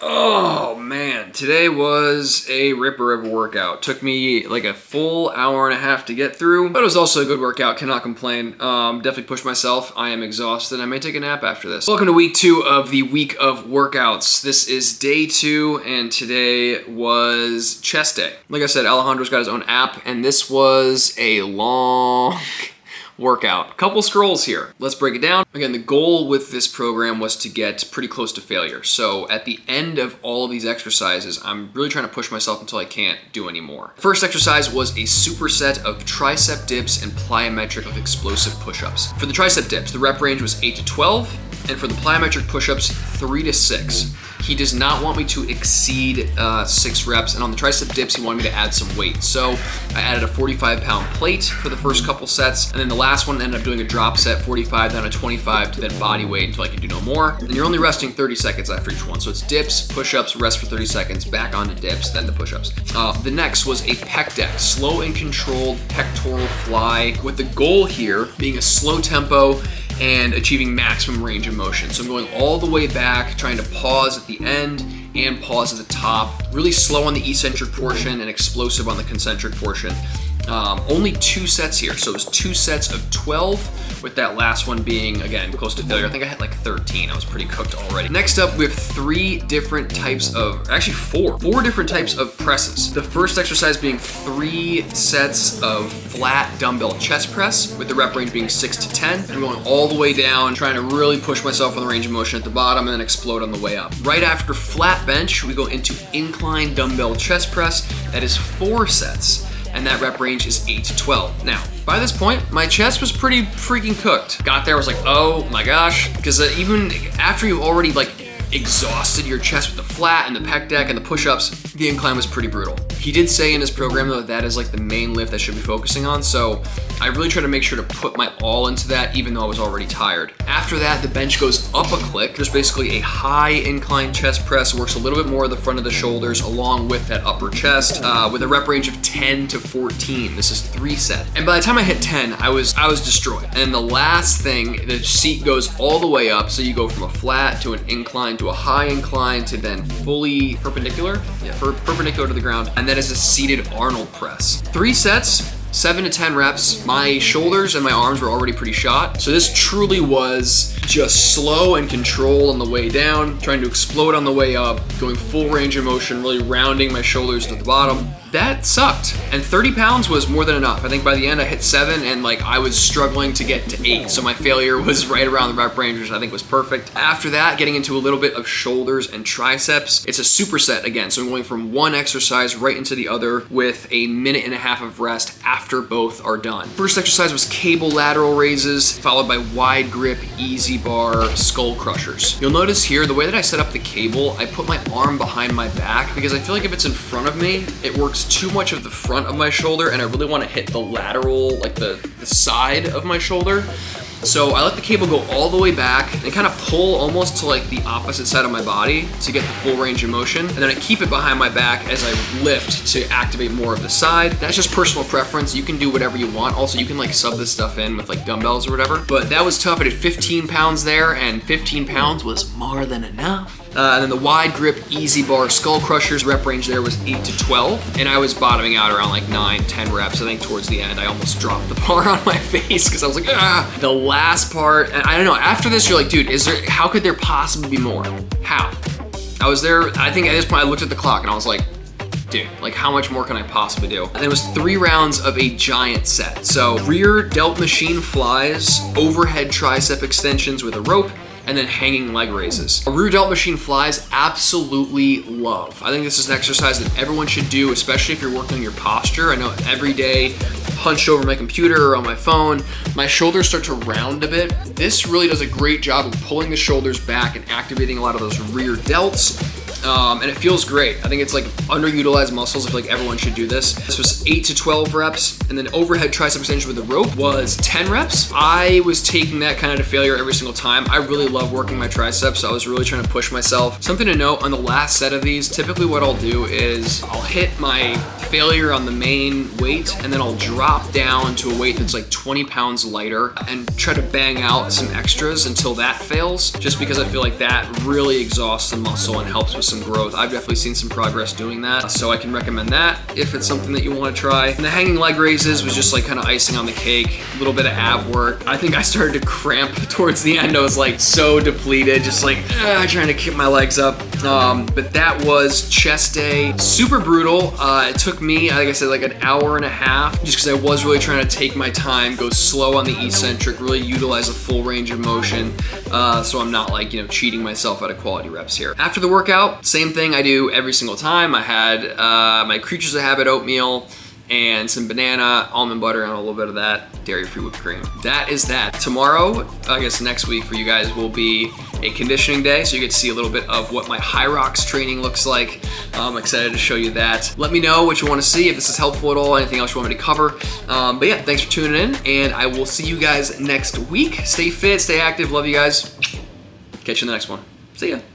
Oh man, today was a ripper of a workout. Took me like a full hour and a half to get through, but it was also a good workout, cannot complain. Definitely pushed myself. I am exhausted. I may take a nap after this. Welcome to week 2 of the week of workouts. This is day 2 and today was chest day. Like I said, Alejandro's got his own app and this was a long workout. Couple scrolls here. Let's break it down. Again, the goal with this program was to get pretty close to failure. So at the end of all of these exercises, I'm really trying to push myself until I can't do anymore. First exercise was a superset of tricep dips and plyometric with explosive push-ups. For the tricep dips, the rep range was 8 to 12, and for the plyometric push-ups, 3 to 6. He does not want me to exceed 6 reps, and on the tricep dips, he wanted me to add some weight. So I added a 45-pound plate for the first couple sets, and then the last one ended up doing a drop set, 45 down to 25 to then body weight until I could do no more. And you're only resting 30 seconds after each one. So it's dips, push-ups, rest for 30 seconds, back onto dips, then the push-ups. The next was a pec deck, slow and controlled pectoral fly, with the goal here being a slow tempo and achieving maximum range of motion. So I'm going all the way back, trying to pause at the end and pause at the top. Really slow on the eccentric portion and explosive on the concentric portion. Only 2 sets here, so it was 2 sets of 12, with that last one being, again, close to failure. I think I had like 13. I was pretty cooked already. Next up, we have 3 different types of, actually 4 different types of presses. The first exercise being 3 sets of flat dumbbell chest press, with the rep range being 6 to 10. I'm going all the way down, trying to really push myself on the range of motion at the bottom and then explode on the way up. Right after flat bench, we go into incline dumbbell chest press. That is 4 sets. And that rep range is 8 to 12. Now, by this point, my chest was pretty freaking cooked. Got there, was like, oh my gosh, because even after you've already like exhausted your chest with the flat and the pec deck and the push-ups, the incline was pretty brutal. He did say in his program though that is like the main lift I should be focusing on, so I really try to make sure to put my all into that even though I was already tired. After that, the bench goes up a click. There's basically a high incline chest press, works a little bit more of the front of the shoulders along with that upper chest with a rep range of 10 to 14. This is 3 set. And by the time I hit 10, I was destroyed. And the last thing, the seat goes all the way up, so you go from a flat to an incline to a high incline to then fully perpendicular, perpendicular to the ground, and that is a seated Arnold press. 3 sets, 7 to 10 reps. My shoulders and my arms were already pretty shot, so this truly was just slow and controlled on the way down, trying to explode on the way up, going full range of motion, really rounding my shoulders to the bottom. That sucked, and 30 pounds was more than enough. I think by the end I hit 7 and like I was struggling to get to 8, so my failure was right around the rep range, which I think was perfect. After that, getting into a little bit of shoulders and triceps. It's a superset again, so I'm going from one exercise right into the other with a minute and a half of rest after both are done. First exercise was cable lateral raises, followed by wide grip, easy bar, skull crushers. You'll notice here, the way that I set up the cable, I put my arm behind my back because I feel like if it's in front of me, it works too much of the front of my shoulder and I really want to hit the lateral, like the side of my shoulder. So I let the cable go all the way back and kind of pull almost to like the opposite side of my body to get the full range of motion. And then I keep it behind my back as I lift to activate more of the side. That's just personal preference. You can do whatever you want. Also, you can like sub this stuff in with like dumbbells or whatever. But that was tough. I did 15 pounds there and 15 pounds was more than enough. And then the wide grip, easy bar, skull crushers, rep range there was 8 to 12. And I was bottoming out around like 9, 10 reps. I think towards the end, I almost dropped the bar on my face because I was like, ah. The last part, and I don't know, after this, you're like, dude, how could there possibly be more? How? I was there, I think at this point I looked at the clock and I was like, dude, like how much more can I possibly do? And it was 3 rounds of a giant set. So rear delt machine flies, overhead tricep extensions with a rope, and then hanging leg raises. Rear delt machine flies, absolutely love. I think this is an exercise that everyone should do, especially if you're working on your posture. I know every day, hunched over my computer or on my phone, my shoulders start to round a bit. This really does a great job of pulling the shoulders back and activating a lot of those rear delts. And it feels great. I think it's like underutilized muscles. I feel like everyone should do this. This was 8 to 12 reps, and then overhead tricep extension with the rope was 10 reps. I was taking that kind of to failure every single time. I really love working my triceps, so I was really trying to push myself. Something to note on the last set of these, typically what I'll do is I'll hit my failure on the main weight, and then I'll drop down to a weight that's like 20 pounds lighter and try to bang out some extras until that fails, just because I feel like that really exhausts the muscle and helps with some growth. I've definitely seen some progress doing that, so I can recommend that if it's something that you want to try. And the hanging leg raises was just like kind of icing on the cake, a little bit of ab work. I think I started to cramp towards the end. I was like so depleted, just like trying to keep my legs up. But that was chest day. Super brutal. It took me, like I said, like an hour and a half, just because I was really trying to take my time, go slow on the eccentric, really utilize the full range of motion, so I'm not like, you know, cheating myself out of quality reps here. After the workout, same thing I do every single time. I had my Creatures of Habit oatmeal and some banana, almond butter, and a little bit of that dairy-free whipped cream. That is that. Tomorrow, I guess next week for you guys, will be a conditioning day, so you get to see a little bit of what my high rocks training looks like. I'm excited to show you that. Let me know what you want to see, if this is helpful at all, anything else you want me to cover. But yeah, thanks for tuning in, and I will see you guys next week. Stay fit, stay active, love you guys. Catch you in the next one. See ya.